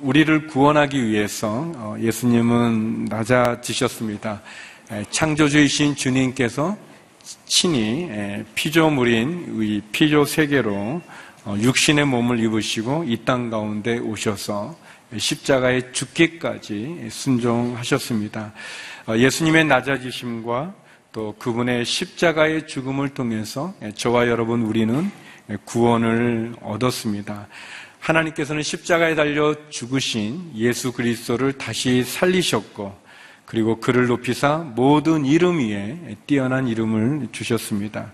우리를 구원하기 위해서 예수님은 낮아지셨습니다. 창조주이신 주님께서 친히 피조물인 피조 세계로 육신의 몸을 입으시고 이 땅 가운데 오셔서 십자가에 죽기까지 순종하셨습니다. 예수님의 낮아지심과 또 그분의 십자가의 죽음을 통해서 저와 여러분 우리는 구원을 얻었습니다. 하나님께서는 십자가에 달려 죽으신 예수 그리스도를 다시 살리셨고, 그리고 그를 높이사 모든 이름 위에 뛰어난 이름을 주셨습니다.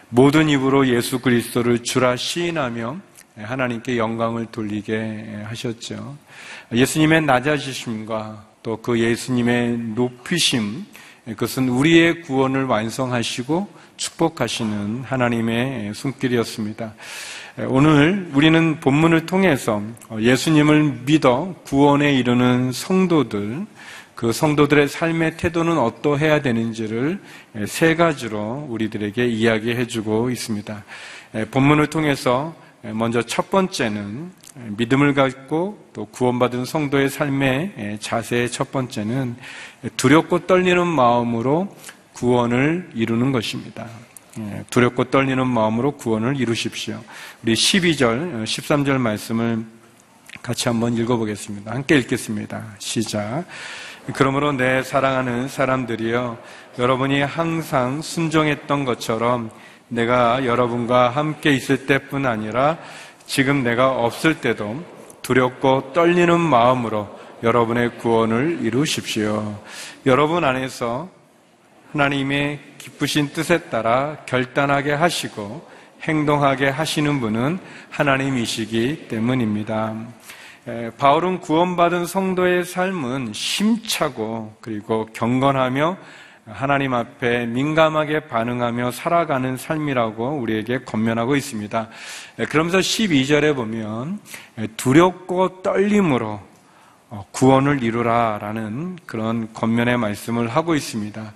모든 입으로 예수 그리스도를 주라 시인하며 하나님께 영광을 돌리게 하셨죠. 예수님의 낮아지심과 또 그 예수님의 높이심, 그것은 우리의 구원을 완성하시고 축복하시는 하나님의 손길이었습니다. 오늘 우리는 본문을 통해서 예수님을 믿어 구원에 이르는 성도들, 그 성도들의 삶의 태도는 어떠해야 되는지를 세 가지로 우리들에게 이야기해 주고 있습니다. 본문을 통해서 먼저 첫 번째는 믿음을 갖고 또 구원받은 성도의 삶의 자세의 첫 번째는 두렵고 떨리는 마음으로 구원을 이루는 것입니다. 두렵고 떨리는 마음으로 구원을 이루십시오. 우리 12절, 13절 말씀을 같이 한번 읽어보겠습니다. 함께 읽겠습니다. 시작. 그러므로 내 사랑하는 사람들이여, 여러분이 항상 순종했던 것처럼 내가 여러분과 함께 있을 때뿐 아니라 지금 내가 없을 때도 두렵고 떨리는 마음으로 여러분의 구원을 이루십시오. 여러분 안에서 하나님의 기쁘신 뜻에 따라 결단하게 하시고 행동하게 하시는 분은 하나님이시기 때문입니다. 바울은 구원받은 성도의 삶은 심차고 그리고 경건하며 하나님 앞에 민감하게 반응하며 살아가는 삶이라고 우리에게 권면하고 있습니다. 그러면서 12절에 보면 두렵고 떨림으로 구원을 이루라라는 그런 권면의 말씀을 하고 있습니다.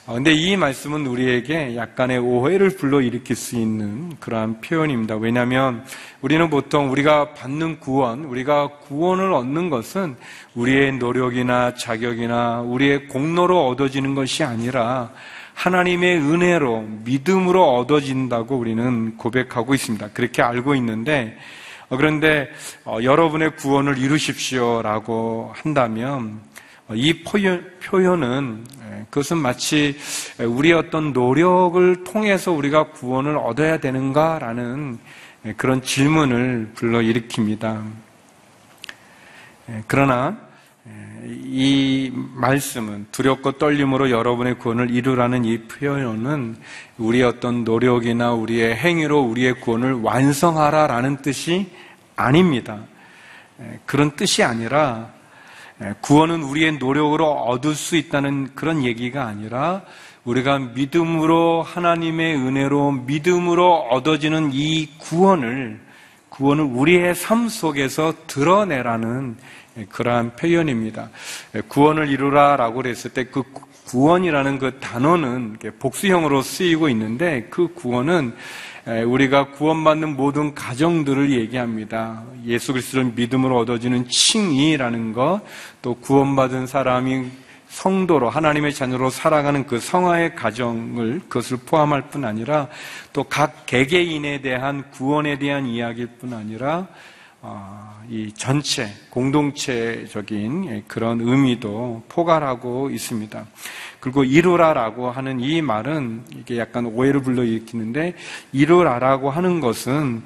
근데 이 말씀은 우리에게 약간의 오해를 불러일으킬 수 있는 그러한 표현입니다. 왜냐하면 우리는 보통 우리가 받는 구원, 우리가 구원을 얻는 것은 우리의 노력이나 자격이나 우리의 공로로 얻어지는 것이 아니라 하나님의 은혜로, 믿음으로 얻어진다고 우리는 고백하고 있습니다. 그렇게 알고 있는데, 그런데 여러분의 구원을 이루십시오라고 한다면 이 표현은 그것은 마치 우리의 어떤 노력을 통해서 우리가 구원을 얻어야 되는가라는 그런 질문을 불러일으킵니다. 그러나 이 말씀은 두렵고 떨림으로 여러분의 구원을 이루라는 이 표현은 우리의 어떤 노력이나 우리의 행위로 우리의 구원을 완성하라라는 뜻이 아닙니다. 그런 뜻이 아니라 구원은 우리의 노력으로 얻을 수 있다는 그런 얘기가 아니라 우리가 믿음으로 하나님의 은혜로 믿음으로 얻어지는 이 구원을 우리의 삶 속에서 드러내라는 그러한 표현입니다. 구원을 이루라라고 했을 때 그 구원이라는 그 단어는 복수형으로 쓰이고 있는데 그 구원은 우리가 구원받는 모든 가정들을 얘기합니다. 예수 그리스도를 믿음으로 얻어지는 칭의라는 것, 또 구원받은 사람이 성도로 하나님의 자녀로 살아가는 그 성화의 가정을 그것을 포함할 뿐 아니라 또 각 개개인에 대한 구원에 대한 이야기일 뿐 아니라 이 전체 공동체적인 그런 의미도 포괄하고 있습니다. 그리고 이루라라고 하는 이 말은 이게 약간 오해를 불러일으키는데, 이루라라고 하는 것은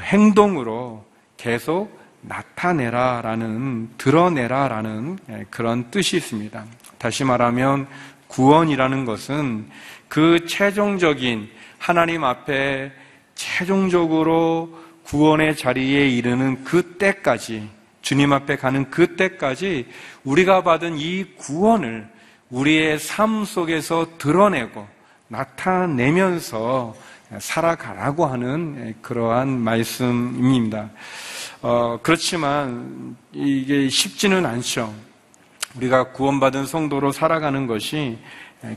행동으로 계속 나타내라라는, 드러내라라는 그런 뜻이 있습니다. 다시 말하면 구원이라는 것은 그 최종적인 하나님 앞에 최종적으로 구원의 자리에 이르는 그 때까지, 주님 앞에 가는 그 때까지 우리가 받은 이 구원을 우리의 삶 속에서 드러내고 나타내면서 살아가라고 하는 그러한 말씀입니다. 그렇지만 이게 쉽지는 않죠. 우리가 구원받은 성도로 살아가는 것이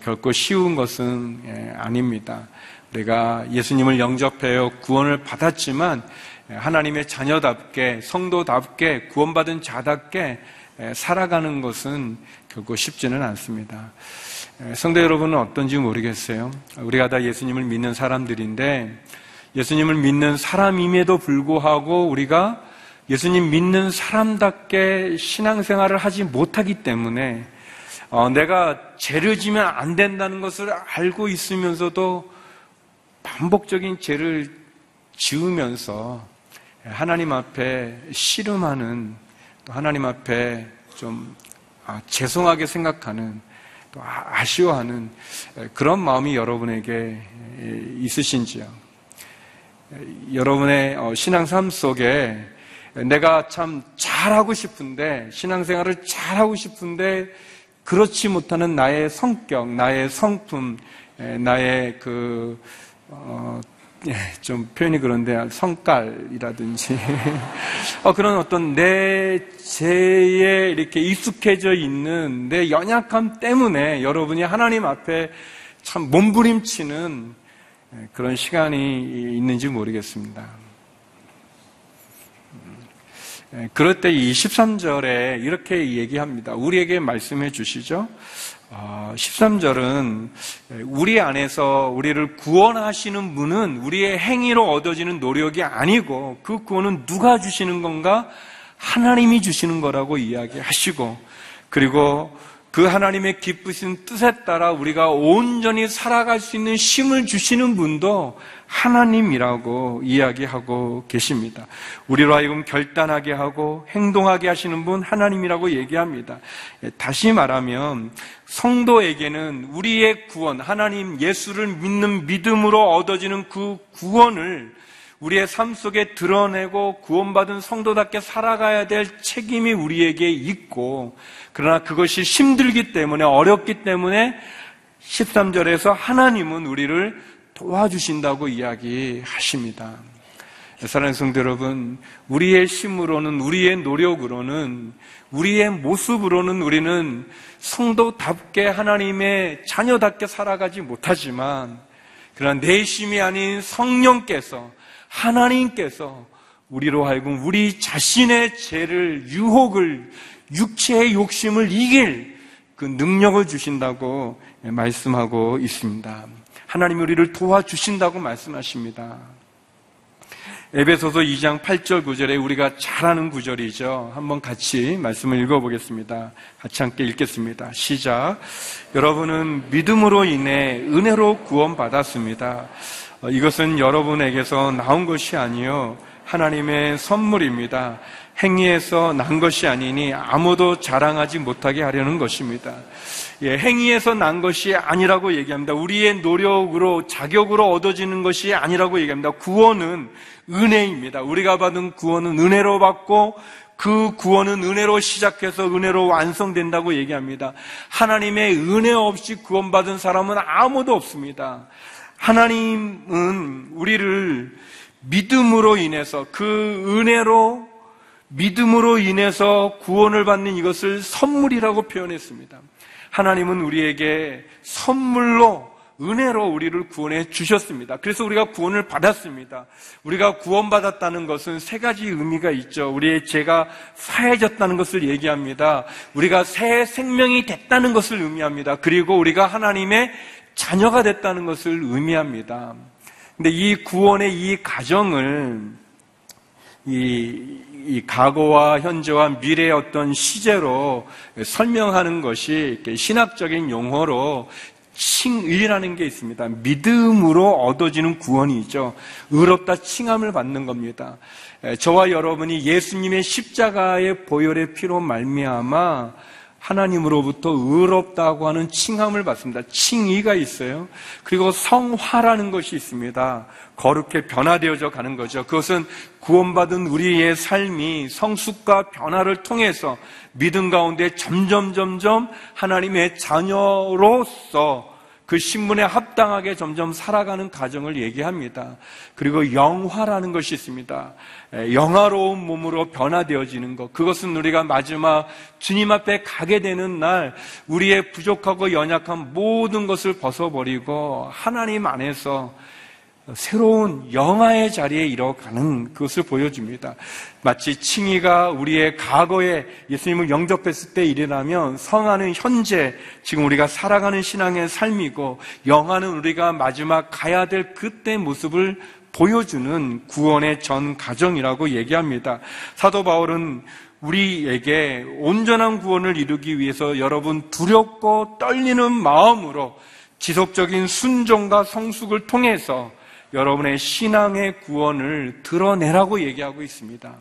결코 쉬운 것은 아닙니다. 우리가 예수님을 영접하여 구원을 받았지만 하나님의 자녀답게, 성도답게, 구원받은 자답게 살아가는 것은 결코 쉽지는 않습니다. 성도 여러분은 어떤지 모르겠어요. 우리가 다 예수님을 믿는 사람들인데, 예수님을 믿는 사람임에도 불구하고 우리가 예수님 믿는 사람답게 신앙생활을 하지 못하기 때문에 내가 죄를 지면 안 된다는 것을 알고 있으면서도 반복적인 죄를 지으면서 하나님 앞에 씨름하는, 또 하나님 앞에 좀 죄송하게 생각하는, 또 아쉬워하는 그런 마음이 여러분에게 있으신지요? 여러분의 신앙삶 속에 내가 참 잘하고 싶은데, 신앙생활을 잘하고 싶은데 그렇지 못하는 나의 성격, 나의 성품, 나의 좀 표현이 그런데 성깔이라든지 그런 어떤 내 죄에 이렇게 익숙해져 있는 내 연약함 때문에 여러분이 하나님 앞에 참 몸부림치는 그런 시간이 있는지 모르겠습니다. 그럴 때 이 13절에 이렇게 얘기합니다. 우리에게 말씀해 주시죠. 13절은 우리 안에서 우리를 구원하시는 분은 우리의 행위로 얻어지는 노력이 아니고 그 구원은 누가 주시는 건가? 하나님이 주시는 거라고 이야기하시고, 그리고 그 하나님의 기쁘신 뜻에 따라 우리가 온전히 살아갈 수 있는 힘을 주시는 분도 하나님이라고 이야기하고 계십니다. 우리로 하여금 결단하게 하고 행동하게 하시는 분 하나님이라고 얘기합니다. 다시 말하면 성도에게는 우리의 구원, 하나님 예수를 믿는 믿음으로 얻어지는 그 구원을 우리의 삶 속에 드러내고 구원받은 성도답게 살아가야 될 책임이 우리에게 있고, 그러나 그것이 힘들기 때문에, 어렵기 때문에 13절에서 하나님은 우리를 도와주신다고 이야기하십니다. 사랑하는 성도 여러분, 우리의 힘으로는, 우리의 노력으로는, 우리의 모습으로는 우리는 성도답게 하나님의 자녀답게 살아가지 못하지만, 그러나 내 힘이 아닌 성령께서, 하나님께서 우리로 하여금 우리 자신의 죄를, 유혹을, 육체의 욕심을 이길 그 능력을 주신다고 말씀하고 있습니다. 하나님이 우리를 도와주신다고 말씀하십니다. 에베소서 2장 8절 9절에 우리가 잘 아는 구절이죠. 한번 같이 말씀을 읽어보겠습니다. 같이 함께 읽겠습니다. 시작. 여러분은 믿음으로 인해 은혜로 구원받았습니다. 이것은 여러분에게서 나온 것이 아니요 하나님의 선물입니다. 행위에서 난 것이 아니니 아무도 자랑하지 못하게 하려는 것입니다. 행위에서 난 것이 아니라고 얘기합니다. 우리의 노력으로, 자격으로 얻어지는 것이 아니라고 얘기합니다. 구원은 은혜입니다. 우리가 받은 구원은 은혜로 받고, 그 구원은 은혜로 시작해서 은혜로 완성된다고 얘기합니다. 하나님의 은혜 없이 구원받은 사람은 아무도 없습니다. 하나님은 우리를 믿음으로 인해서, 그 은혜로 믿음으로 인해서 구원을 받는 이것을 선물이라고 표현했습니다. 하나님은 우리에게 선물로, 은혜로 우리를 구원해 주셨습니다. 그래서 우리가 구원을 받았습니다. 우리가 구원받았다는 것은 세 가지 의미가 있죠. 우리의 죄가 사해졌다는 것을 얘기합니다. 우리가 새 생명이 됐다는 것을 의미합니다. 그리고 우리가 하나님의 자녀가 됐다는 것을 의미합니다. 근데 이 구원의 이 과정을 이 과거와 현재와 미래의 어떤 시제로 설명하는 것이 신학적인 용어로 칭의라는 게 있습니다. 믿음으로 얻어지는 구원이죠. 의롭다 칭함을 받는 겁니다. 저와 여러분이 예수님의 십자가의 보혈의 피로 말미암아 하나님으로부터 의롭다고 하는 칭함을 받습니다. 칭의가 있어요. 그리고 성화라는 것이 있습니다. 거룩해 변화되어져 가는 거죠. 그것은 구원받은 우리의 삶이 성숙과 변화를 통해서 믿음 가운데 점점 하나님의 자녀로서 그 신분에 합당하게 점점 살아가는 과정을 얘기합니다. 그리고 영화라는 것이 있습니다. 영화로운 몸으로 변화되어지는 것. 그것은 우리가 마지막 주님 앞에 가게 되는 날 우리의 부족하고 연약한 모든 것을 벗어버리고 하나님 안에서 새로운 영화의 자리에 이뤄가는 그것을 보여줍니다. 마치 칭의가 우리의 과거에 예수님을 영접했을 때 일어나면 성화는 현재 지금 우리가 살아가는 신앙의 삶이고 영화는 우리가 마지막 가야 될 그때 모습을 보여주는 구원의 전 과정이라고 얘기합니다. 사도 바울은 우리에게 온전한 구원을 이루기 위해서 여러분 두렵고 떨리는 마음으로 지속적인 순종과 성숙을 통해서 여러분의 신앙의 구원을 드러내라고 얘기하고 있습니다.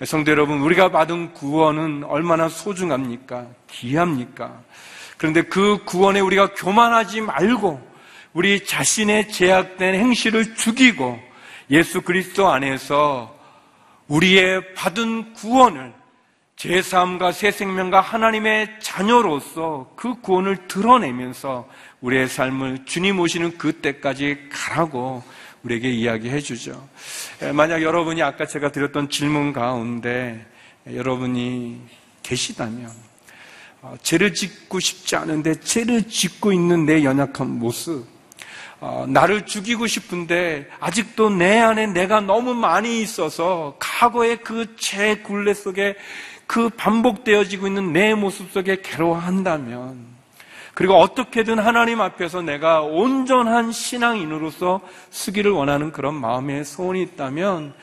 성도 여러분, 우리가 받은 구원은 얼마나 소중합니까? 귀합니까? 그런데 그 구원에 우리가 교만하지 말고 우리 자신의 제약된 행실을 죽이고 예수 그리스도 안에서 우리의 받은 구원을 제3과 새 생명과 하나님의 자녀로서 그 구원을 드러내면서 우리의 삶을 주님 오시는 그때까지 가라고 우리에게 이야기해 주죠. 만약 여러분이 아까 제가 드렸던 질문 가운데 여러분이 계시다면 죄를 짓고 싶지 않은데 죄를 짓고 있는 내 연약한 모습, 나를 죽이고 싶은데 아직도 내 안에 내가 너무 많이 있어서 과거의 그 죄 굴레 속에 그 반복되어지고 있는 내 모습 속에 괴로워한다면, 그리고 어떻게든 하나님 앞에서 내가 온전한 신앙인으로서 쓰기를 원하는 그런 마음의 소원이 있다면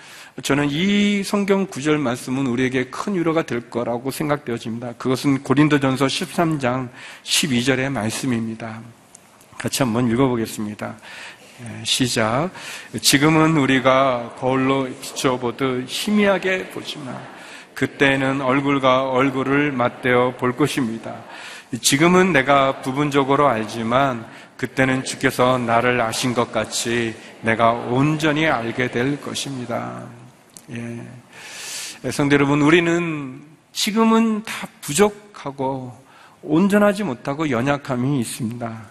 저는 이 성경 구절 말씀은 우리에게 큰 위로가 될 거라고 생각되어집니다. 그것은 고린도전서 13장 12절의 말씀입니다. 같이 한번 읽어보겠습니다. 시작. 지금은 우리가 거울로 비춰보듯 희미하게 보지만 그때는 얼굴과 얼굴을 맞대어 볼 것입니다. 지금은 내가 부분적으로 알지만 그때는 주께서 나를 아신 것 같이 내가 온전히 알게 될 것입니다. 성도 여러분, 우리는 지금은 다 부족하고 온전하지 못하고 연약함이 있습니다.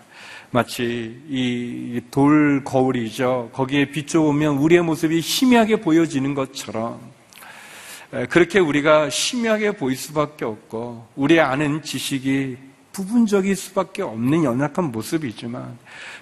마치 이 돌 거울이죠. 거기에 비춰보면 우리의 모습이 희미하게 보여지는 것처럼 그렇게 우리가 희미하게 보일 수밖에 없고 우리의 아는 지식이 부분적일 수밖에 없는 연약한 모습이지만,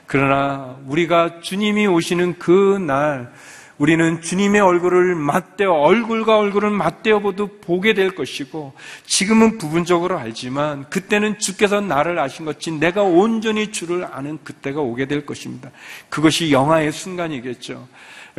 그러나 우리가 주님이 오시는 그 날 우리는 주님의 얼굴을 맞대어 얼굴과 얼굴을 맞대어 보게 될 것이고, 지금은 부분적으로 알지만 그때는 주께서 나를 아신 것이 내가 온전히 주를 아는 그때가 오게 될 것입니다. 그것이 영화의 순간이겠죠.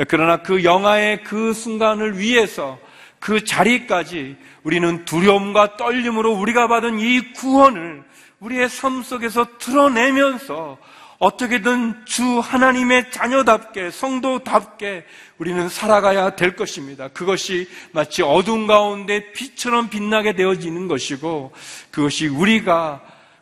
그러나 그 영화의 그 순간을 위해서 그 자리까지 우리는 두려움과 떨림으로 우리가 받은 이 구원을 우리의 삶 속에서 드러내면서 어떻게든 주 하나님의 자녀답게, 성도답게 우리는 살아가야 될 것입니다. 그것이 마치 어둠 가운데 빛처럼 빛나게 되어지는 것이고, 그것이 우리가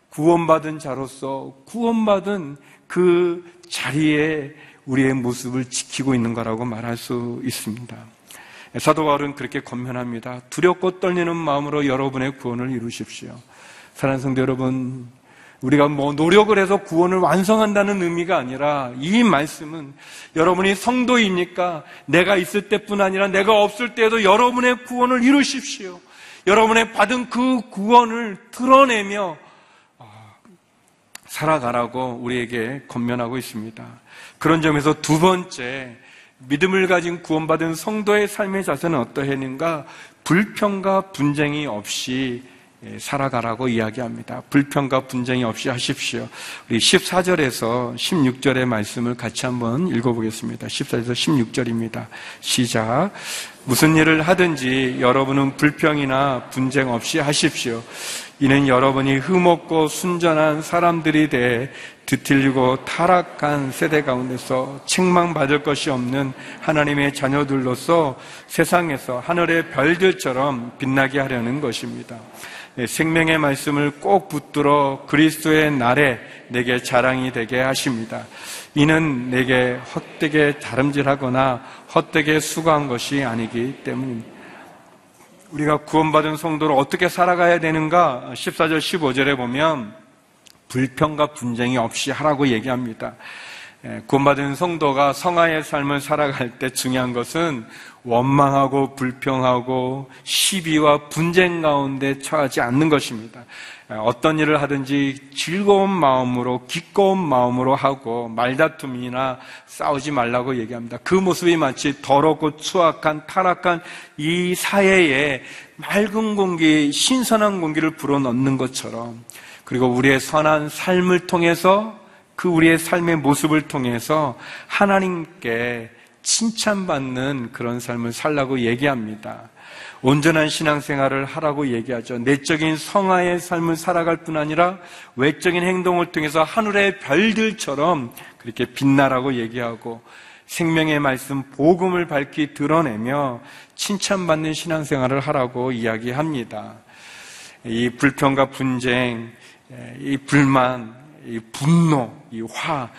구원받은 자로서 구원받은 그 자리에 우리의 모습을 지키고 있는 거라고 말할 수 있습니다. 사도 바울은 그렇게 권면합니다. 두렵고 떨리는 마음으로 여러분의 구원을 이루십시오. 사랑하는 성도 여러분, 우리가 노력을 해서 구원을 완성한다는 의미가 아니라, 이 말씀은 여러분이 성도이니까 내가 있을 때뿐 아니라 내가 없을 때에도 여러분의 구원을 이루십시오. 여러분의 받은 그 구원을 드러내며 살아가라고 우리에게 권면하고 있습니다. 그런 점에서 두 번째, 믿음을 가진 구원받은 성도의 삶의 자세는 어떠했는가? 불평과 분쟁이 없이 살아가라고 이야기합니다. 불평과 분쟁이 없이 하십시오. 우리 14절에서 16절의 말씀을 같이 한번 읽어보겠습니다. 14절에서 16절입니다. 시작. 무슨 일을 하든지 여러분은 불평이나 분쟁 없이 하십시오. 이는 여러분이 흠없고 순전한 사람들이 대해 뒤틀리고 타락한 세대 가운데서 책망받을 것이 없는 하나님의 자녀들로서 세상에서 하늘의 별들처럼 빛나게 하려는 것입니다. 생명의 말씀을 꼭 붙들어 그리스도의 날에 내게 자랑이 되게 하십니다. 이는 내게 헛되게 다름질하거나 헛되게 수고한 것이 아니기 때문입니다. 우리가 구원받은 성도로 어떻게 살아가야 되는가? 14절 15절에 보면 불평과 분쟁이 없이 하라고 얘기합니다. 구원받은 성도가 성화의 삶을 살아갈 때 중요한 것은 원망하고 불평하고 시비와 분쟁 가운데 처하지 않는 것입니다. 어떤 일을 하든지 즐거운 마음으로 기꺼운 마음으로 하고 말다툼이나 싸우지 말라고 얘기합니다. 그 모습이 마치 더럽고 추악한 타락한 이 사회에 맑은 공기, 신선한 공기를 불어넣는 것처럼, 그리고 우리의 선한 삶을 통해서 그 우리의 삶의 모습을 통해서 하나님께 칭찬받는 그런 삶을 살라고 얘기합니다. 온전한 신앙생활을 하라고 얘기하죠. 내적인 성화의 삶을 살아갈 뿐 아니라 외적인 행동을 통해서 하늘의 별들처럼 그렇게 빛나라고 얘기하고, 생명의 말씀 복음을 밝히 드러내며 칭찬받는 신앙생활을 하라고 이야기합니다. 이 불평과 분쟁, 이 불만, 이 분노, 이 화,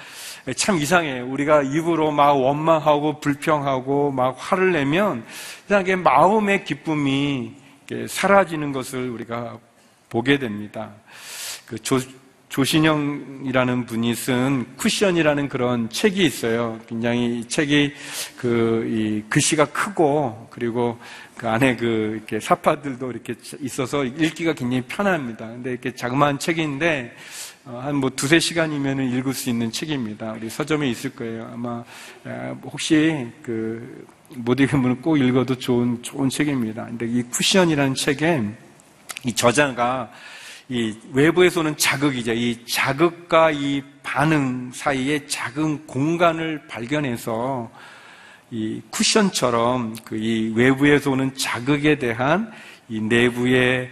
참 이상해요. 우리가 입으로 막 원망하고 불평하고 막 화를 내면 이상하게 마음의 기쁨이 사라지는 것을 우리가 보게 됩니다. 그 조신영이라는 분이 쓴 쿠션이라는 그런 책이 있어요. 굉장히 이 책이 이 글씨가 크고, 그리고 그 안에 이렇게 사파들도 이렇게 있어서 읽기가 굉장히 편합니다. 근데 이렇게 자그마한 책인데, 한 두세 시간이면 읽을 수 있는 책입니다. 우리 서점에 있을 거예요. 아마, 혹시 못 읽은 분은 꼭 읽어도 좋은 책입니다. 근데 이 쿠션이라는 책에 이 저자가 이 외부에서 오는 자극이죠. 이 자극과 이 반응 사이에 작은 공간을 발견해서 이 쿠션처럼 이 외부에서 오는 자극에 대한 이 내부의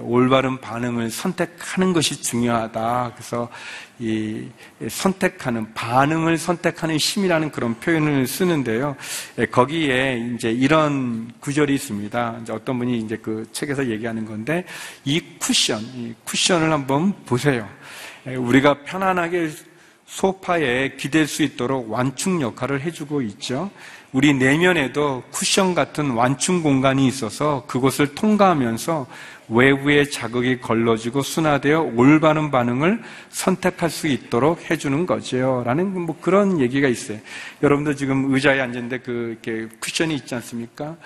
올바른 반응을 선택하는 것이 중요하다. 그래서 이 반응을 선택하는 힘이라는 그런 표현을 쓰는데요. 거기에 이제 이런 구절이 있습니다. 이제 어떤 분이 이제 그 책에서 얘기하는 건데, 이 쿠션을 한번 보세요. 우리가 편안하게 소파에 기댈 수 있도록 완충 역할을 해주고 있죠. 우리 내면에도 쿠션 같은 완충 공간이 있어서 그곳을 통과하면서 외부의 자극이 걸러지고 순화되어 올바른 반응을 선택할 수 있도록 해주는 거죠. 라는 그런 얘기가 있어요. 여러분들 지금 의자에 앉았는데 이렇게 쿠션이 있지 않습니까?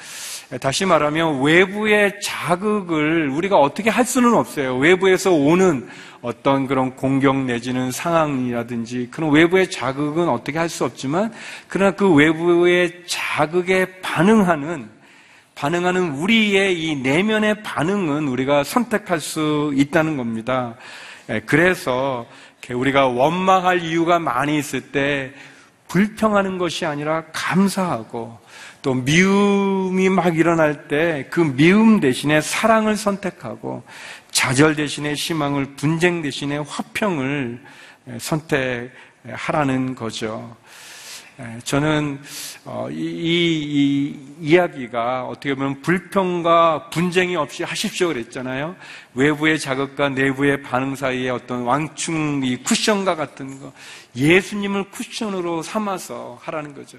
다시 말하면 외부의 자극을 우리가 어떻게 할 수는 없어요. 외부에서 오는 어떤 그런 공격 내지는 상황이라든지 그런 외부의 자극은 어떻게 할 수 없지만, 그러나 그 외부의 자극에 반응하는 우리의 이 내면의 반응은 우리가 선택할 수 있다는 겁니다. 그래서 우리가 원망할 이유가 많이 있을 때 불평하는 것이 아니라 감사하고, 또 미움이 막 일어날 때 그 미움 대신에 사랑을 선택하고, 좌절 대신에 희망을, 분쟁 대신에 화평을 선택하라는 거죠. 저는 이 이야기가 어떻게 보면 불평과 분쟁이 없이 하십시오 그랬잖아요. 외부의 자극과 내부의 반응 사이에 어떤 왕충, 이 쿠션과 같은 거, 예수님을 쿠션으로 삼아서 하라는 거죠.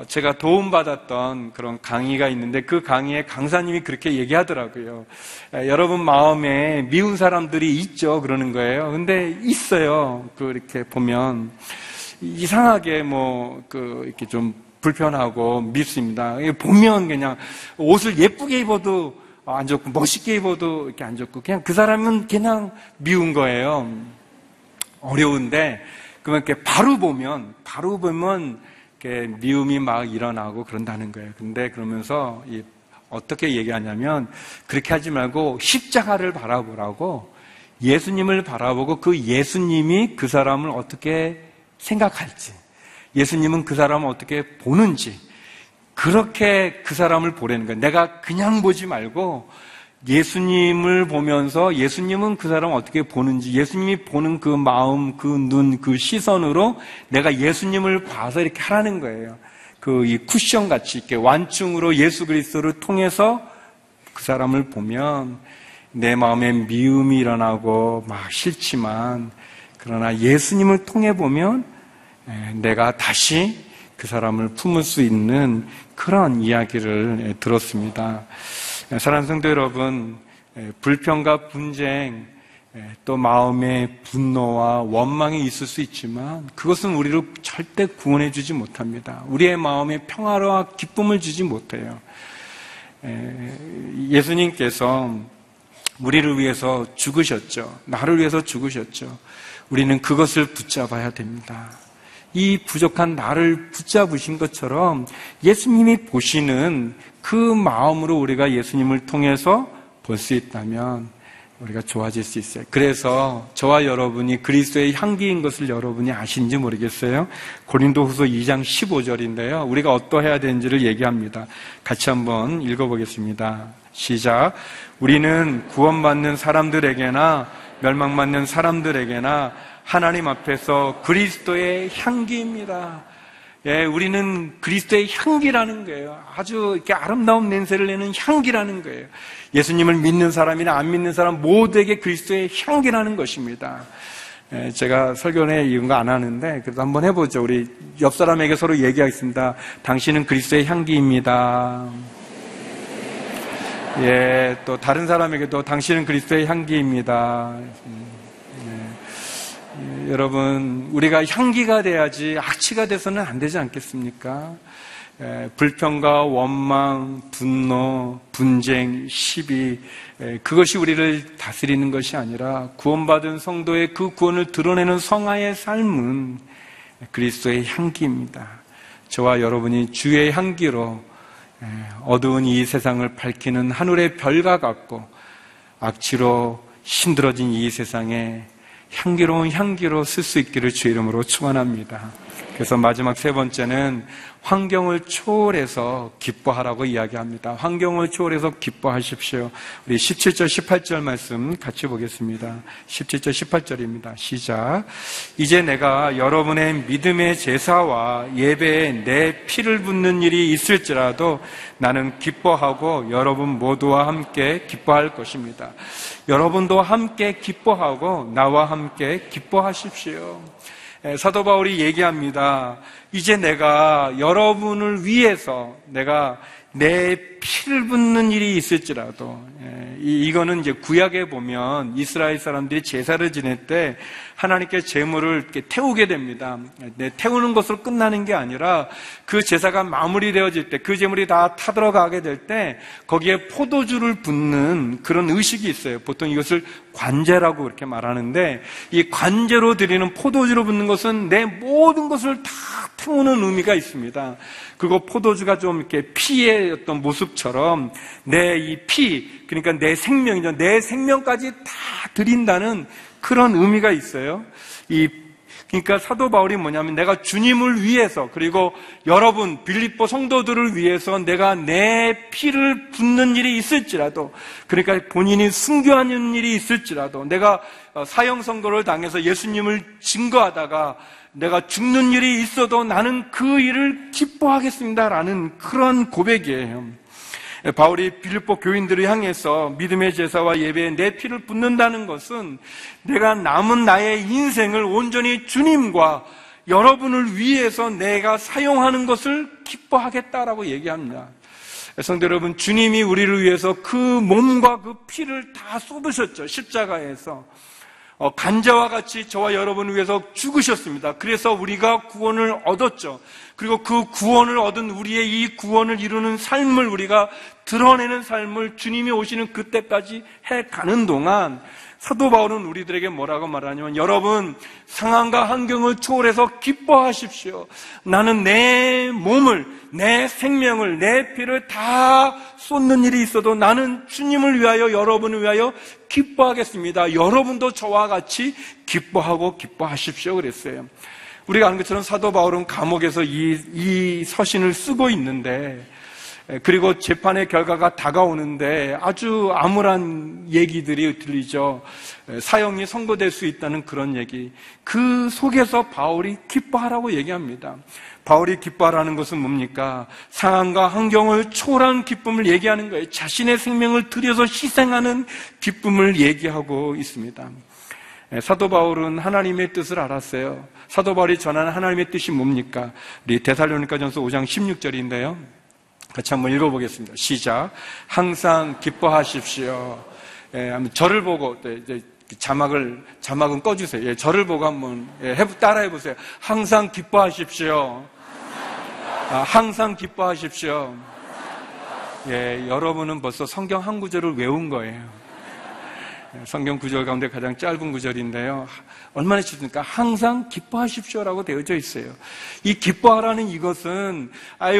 제가 도움받았던 그런 강의가 있는데, 그 강의에 강사님이 그렇게 얘기하더라고요. 여러분 마음에 미운 사람들이 있죠, 그러는 거예요. 근데 있어요. 이렇게 보면 이상하게 이렇게 좀 불편하고 밉습니다. 보면 그냥 옷을 예쁘게 입어도 안 좋고, 멋있게 입어도 이렇게 안 좋고, 그냥 그 사람은 그냥 미운 거예요. 어려운데, 그러면 이렇게 바로 보면 이렇게 미움이 막 일어나고 그런다는 거예요. 근데 그러면서 어떻게 얘기하냐면, 그렇게 하지 말고 십자가를 바라보라고, 예수님을 바라보고 그 예수님이 그 사람을 어떻게 생각할지, 예수님은 그 사람을 어떻게 보는지, 그렇게 그 사람을 보라는 거예요. 내가 그냥 보지 말고 예수님을 보면서 예수님은 그 사람을 어떻게 보는지, 예수님이 보는 그 마음, 그 눈, 그 시선으로 내가 예수님을 봐서 이렇게 하라는 거예요. 이 쿠션 같이 이렇게 완충으로 예수 그리스도를 통해서 그 사람을 보면 내 마음에 미움이 일어나고 막 싫지만, 그러나 예수님을 통해 보면 내가 다시 그 사람을 품을 수 있는 그런 이야기를 들었습니다. 사랑하는 성도 여러분, 불평과 분쟁, 또 마음의 분노와 원망이 있을 수 있지만 그것은 우리를 절대 구원해 주지 못합니다. 우리의 마음에 평화와 기쁨을 주지 못해요. 예수님께서 우리를 위해서 죽으셨죠. 나를 위해서 죽으셨죠. 우리는 그것을 붙잡아야 됩니다. 이 부족한 나를 붙잡으신 것처럼 예수님이 보시는 그 마음으로 우리가 예수님을 통해서 볼 수 있다면 우리가 좋아질 수 있어요. 그래서 저와 여러분이 그리스도의 향기인 것을 여러분이 아시는지 모르겠어요. 고린도후서 2장 15절인데요. 우리가 어떠해야 되는지를 얘기합니다. 같이 한번 읽어보겠습니다. 시작. 우리는 구원받는 사람들에게나 멸망받는 사람들에게나 하나님 앞에서 그리스도의 향기입니다. 우리는 그리스도의 향기라는 거예요. 아주 이렇게 아름다운 냄새를 내는 향기라는 거예요. 예수님을 믿는 사람이나 안 믿는 사람 모두에게 그리스도의 향기라는 것입니다. 제가 설교는 이런 거 안 하는데 그래도 한번 해보죠. 우리 옆 사람에게 서로 얘기하겠습니다. 당신은 그리스도의 향기입니다. 또 다른 사람에게도 당신은 그리스도의 향기입니다. 여러분, 우리가 향기가 돼야지 악취가 돼서는 안 되지 않겠습니까? 불평과 원망, 분노, 분쟁, 시비, 그것이 우리를 다스리는 것이 아니라 구원받은 성도의 그 구원을 드러내는 성화의 삶은 그리스도의 향기입니다. 저와 여러분이 주의 향기로 어두운 이 세상을 밝히는 하늘의 별과 같고 악취로 힘들어진 이 세상에 향기로운 향기로 쓸 수 있기를 주의 이름으로 축원합니다. 그래서 마지막 세 번째는 환경을 초월해서 기뻐하라고 이야기합니다. 환경을 초월해서 기뻐하십시오. 우리 17절, 18절 말씀 같이 보겠습니다. 17절, 18절입니다. 시작. 이제 내가 여러분의 믿음의 제사와 예배에 내 피를 붓는 일이 있을지라도 나는 기뻐하고 여러분 모두와 함께 기뻐할 것입니다. 여러분도 함께 기뻐하고 나와 함께 기뻐하십시오. 사도 바울이 얘기합니다. 이제 내가 여러분을 위해서 내가 내 피를 붓는 일이 있을지라도, 이거는 이제 구약에 보면 이스라엘 사람들이 제사를 지낼 때 하나님께 제물을 이렇게 태우게 됩니다. 태우는 것으로 끝나는 게 아니라 그 제사가 마무리되어질 때, 그 제물이 다 타들어가게 될 때 거기에 포도주를 붓는 그런 의식이 있어요. 보통 이것을 관제라고 이렇게 말하는데, 이 관제로 드리는 포도주로 붓는 것은 내 모든 것을 다 태우는 의미가 있습니다. 그리고 포도주가 좀 이렇게 피의 어떤 모습처럼 내 이 피, 그러니까 내 생명이죠. 내 생명까지 다 드린다는 그런 의미가 있어요. 그러니까 사도 바울이 뭐냐면 내가 주님을 위해서, 그리고 여러분 빌립보 성도들을 위해서 내가 내 피를 붓는 일이 있을지라도, 그러니까 본인이 순교하는 일이 있을지라도, 내가 사형 선고를 당해서 예수님을 증거하다가 내가 죽는 일이 있어도 나는 그 일을 기뻐하겠습니다라는 그런 고백이에요. 바울이 빌립보 교인들을 향해서 믿음의 제사와 예배에 내 피를 붓는다는 것은 내가 남은 나의 인생을 온전히 주님과 여러분을 위해서 내가 사용하는 것을 기뻐하겠다라고 얘기합니다. 성도 여러분, 주님이 우리를 위해서 그 몸과 그 피를 다 쏟으셨죠. 십자가에서 간자와 같이 저와 여러분을 위해서 죽으셨습니다. 그래서 우리가 구원을 얻었죠. 그리고 그 구원을 얻은 우리의 이 구원을 이루는 삶을 우리가 드러내는 삶을 주님이 오시는 그때까지 해가는 동안 사도 바울은 우리들에게 뭐라고 말하냐면, 여러분 상황과 환경을 초월해서 기뻐하십시오. 나는 내 몸을, 내 생명을, 내 피를 다 쏟는 일이 있어도 나는 주님을 위하여, 여러분을 위하여 기뻐하겠습니다. 여러분도 저와 같이 기뻐하고 기뻐하십시오 그랬어요. 우리가 아는 것처럼 사도 바울은 감옥에서 이 서신을 쓰고 있는데, 그리고 재판의 결과가 다가오는데 아주 암울한 얘기들이 들리죠. 사형이 선고될 수 있다는 그런 얘기. 그 속에서 바울이 기뻐하라고 얘기합니다. 바울이 기뻐하라는 것은 뭡니까? 상황과 환경을 초월한 기쁨을 얘기하는 거예요. 자신의 생명을 들여서 희생하는 기쁨을 얘기하고 있습니다. 사도 바울은 하나님의 뜻을 알았어요. 사도 바울이 전하는 하나님의 뜻이 뭡니까? 우리 데살로니가전서 5장 16절인데요. 같이 한번 읽어보겠습니다. 시작. 항상 기뻐하십시오. 저를 보고, 자막은 꺼주세요. 예, 저를 보고 한번 따라해 보세요. 항상 기뻐하십시오. 항상 기뻐하십시오. 예, 여러분은 벌써 성경 한 구절을 외운 거예요. 성경 구절 가운데 가장 짧은 구절인데요. 얼마나 쉽습니까? 항상 기뻐하십시오라고 되어져 있어요. 이 기뻐하라는 이것은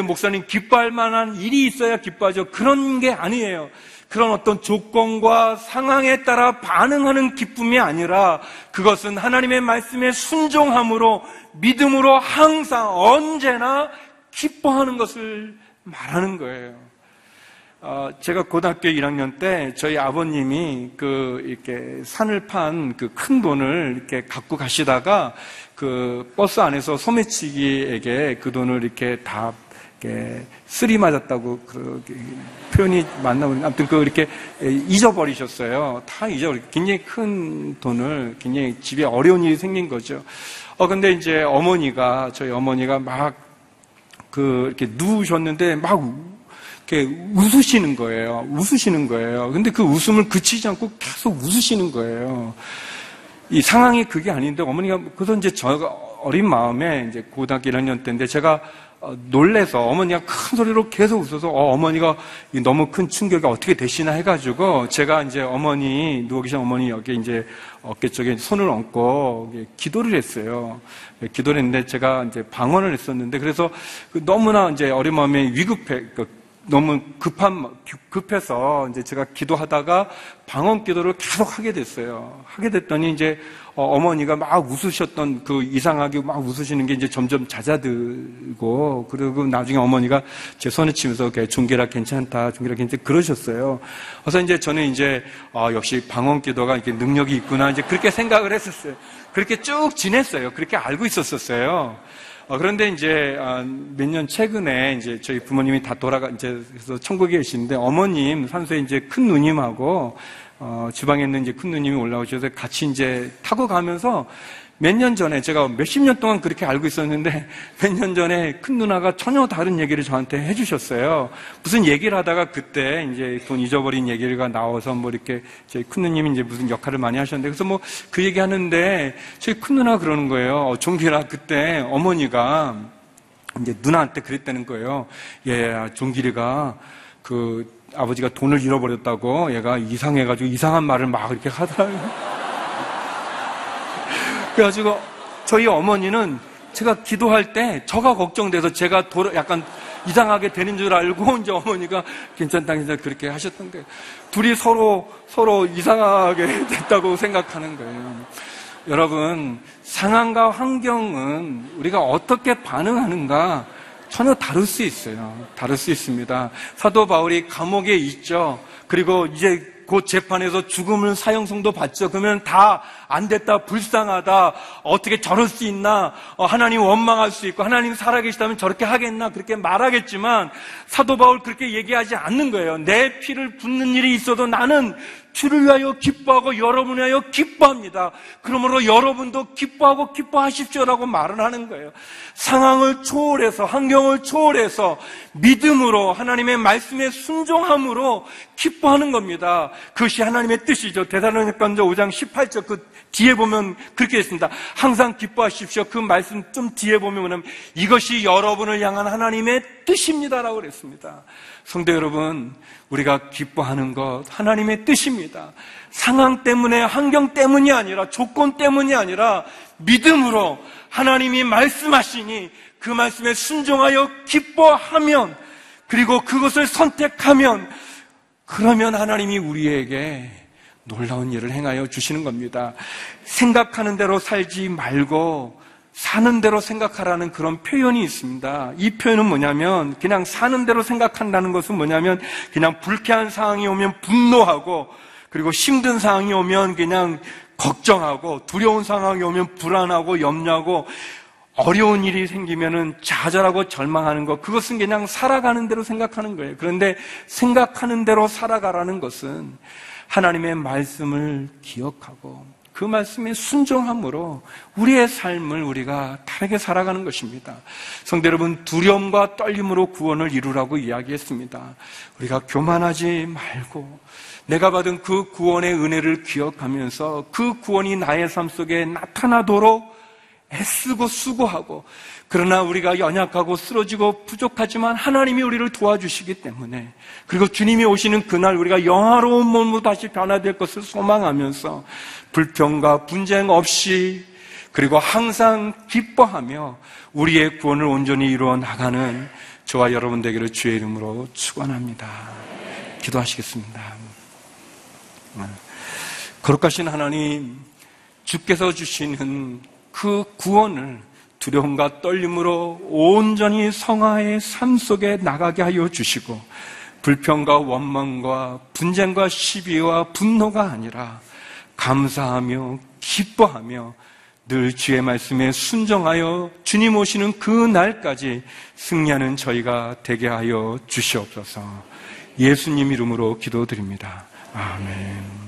목사님 기뻐할 만한 일이 있어야 기뻐하죠. 그런 게 아니에요. 그런 어떤 조건과 상황에 따라 반응하는 기쁨이 아니라 그것은 하나님의 말씀에 순종함으로 믿음으로 항상 언제나 기뻐하는 것을 말하는 거예요. 제가 고등학교 1학년 때 저희 아버님이 이렇게 산을 판 그 큰 돈을 이렇게 갖고 가시다가 그 버스 안에서 소매치기에게 그 돈을 이렇게 다 쓰리 맞았다고 그 표현이 맞나 보는데 아무튼 이렇게 잊어버리셨어요. 다 잊어버리고 굉장히 큰 돈을 굉장히 집에 어려운 일이 생긴 거죠. 근데 이제 저희 어머니가 막 이렇게 누우셨는데 막 이렇게 웃으시는 거예요. 근데 그 웃음을 그치지 않고 계속 웃으시는 거예요. 이 상황이 그게 아닌데 어머니가 그래서 이제 제가 어린 마음에 이제 고등학교 1학년 때인데 제가 놀래서 어머니가 큰 소리로 계속 웃어서 어머니가 너무 큰 충격이 어떻게 되시나 해가지고 제가 이제 누워 계신 어머니 여기 이제 어깨 쪽에 손을 얹고 기도를 했어요. 기도를 했는데 제가 이제 방언을 했었는데 그래서 너무나 이제 어린 마음에 너무 급해서 이제 제가 기도하다가 방언 기도를 계속 하게 됐어요. 하게 됐더니 이제 어머니가 막 웃으셨던 이상하게 막 웃으시는 게 이제 점점 잦아들고 그리고 나중에 어머니가 제 손을 치면서 종결아 괜찮다, 종결아 괜찮다 그러셨어요. 그래서 이제 저는 이제 역시 방언 기도가 이렇게 능력이 있구나 이제 그렇게 생각을 했었어요. 그렇게 쭉 지냈어요. 그렇게 알고 있었어요. 그런데 이제 몇 년 최근에 이제 저희 부모님이 다 그래서 천국에 계시는데 어머님 산소에 이제 큰 누님하고 지방에 있는 이제 큰 누님이 올라오셔서 같이 이제 타고 가면서 몇 년 전에 제가 몇십 년 동안 그렇게 알고 있었는데 몇 년 전에 큰 누나가 전혀 다른 얘기를 저한테 해주셨어요. 무슨 얘기를 하다가 그때 이제 돈 잊어버린 얘기가 나와서 이렇게 저희 큰 누님이 이제 무슨 역할을 많이 하셨는데 그래서 그 얘기 하는데 저희 큰 누나가 그러는 거예요. 종길아 그때 어머니가 이제 누나한테 그랬다는 거예요. 종길이가 아버지가 돈을 잃어버렸다고 얘가 이상해가지고 이상한 말을 막 이렇게 하더라고요. 그래가지고 저희 어머니는 제가 기도할 때 저가 걱정돼서 제가 약간 이상하게 되는 줄 알고 이제 어머니가 괜찮다 그렇게 하셨던 거예요. 둘이 서로 이상하게 됐다고 생각하는 거예요. 여러분 상황과 환경은 우리가 어떻게 반응하는가 전혀 다를 수 있어요. 다를 수 있습니다. 사도 바울이 감옥에 있죠. 그리고 이제 곧 재판에서 죽음을 사형성도 받죠. 그러면 다 안 됐다, 불쌍하다, 어떻게 저럴 수 있나, 하나님 원망할 수 있고 하나님 살아계시다면 저렇게 하겠나 그렇게 말하겠지만 사도 바울 그렇게 얘기하지 않는 거예요. 내 피를 붓는 일이 있어도 나는 주를 위하여 기뻐하고 여러분을 위하여 기뻐합니다. 그러므로 여러분도 기뻐하고 기뻐하십시오라고 말을 하는 거예요. 상황을 초월해서 환경을 초월해서 믿음으로 하나님의 말씀에 순종함으로 기뻐하는 겁니다. 그것이 하나님의 뜻이죠. 데살로니가서 5장 18절 그 뒤에 보면 그렇게 했습니다. 항상 기뻐하십시오. 그 말씀 좀 뒤에 보면 뭐냐면 이것이 여러분을 향한 하나님의 뜻입니다라고 그랬습니다. 성도 여러분, 우리가 기뻐하는 것 하나님의 뜻입니다. 상황 때문에 환경 때문이 아니라 조건 때문이 아니라 믿음으로 하나님이 말씀하시니 그 말씀에 순종하여 기뻐하면 그리고 그것을 선택하면 그러면 하나님이 우리에게 놀라운 일을 행하여 주시는 겁니다. 생각하는 대로 살지 말고 사는 대로 생각하라는 그런 표현이 있습니다. 이 표현은 뭐냐면 그냥 사는 대로 생각한다는 것은 뭐냐면 그냥 불쾌한 상황이 오면 분노하고 그리고 힘든 상황이 오면 그냥 걱정하고 두려운 상황이 오면 불안하고 염려하고 어려운 일이 생기면은 좌절하고 절망하는 것, 그것은 그냥 살아가는 대로 생각하는 거예요. 그런데 생각하는 대로 살아가라는 것은 하나님의 말씀을 기억하고 그 말씀에 순종함으로 우리의 삶을 우리가 다르게 살아가는 것입니다. 성도 여러분, 두려움과 떨림으로 구원을 이루라고 이야기했습니다. 우리가 교만하지 말고 내가 받은 그 구원의 은혜를 기억하면서 그 구원이 나의 삶 속에 나타나도록 애쓰고 수고하고, 그러나 우리가 연약하고 쓰러지고 부족하지만 하나님이 우리를 도와주시기 때문에, 그리고 주님이 오시는 그날 우리가 영화로운 몸으로 다시 변화될 것을 소망하면서 불평과 분쟁 없이, 그리고 항상 기뻐하며 우리의 구원을 온전히 이루어 나가는 저와 여러분 되기를 주의 이름으로 축원합니다. 기도하시겠습니다. 거룩하신 하나님, 주께서 주시는 그 구원을 두려움과 떨림으로 온전히 성화의 삶 속에 나가게 하여 주시고, 불평과 원망과 분쟁과 시비와 분노가 아니라 감사하며 기뻐하며 늘 주의 말씀에 순종하여 주님 오시는 그 날까지 승리하는 저희가 되게 하여 주시옵소서. 예수님 이름으로 기도드립니다. 아멘.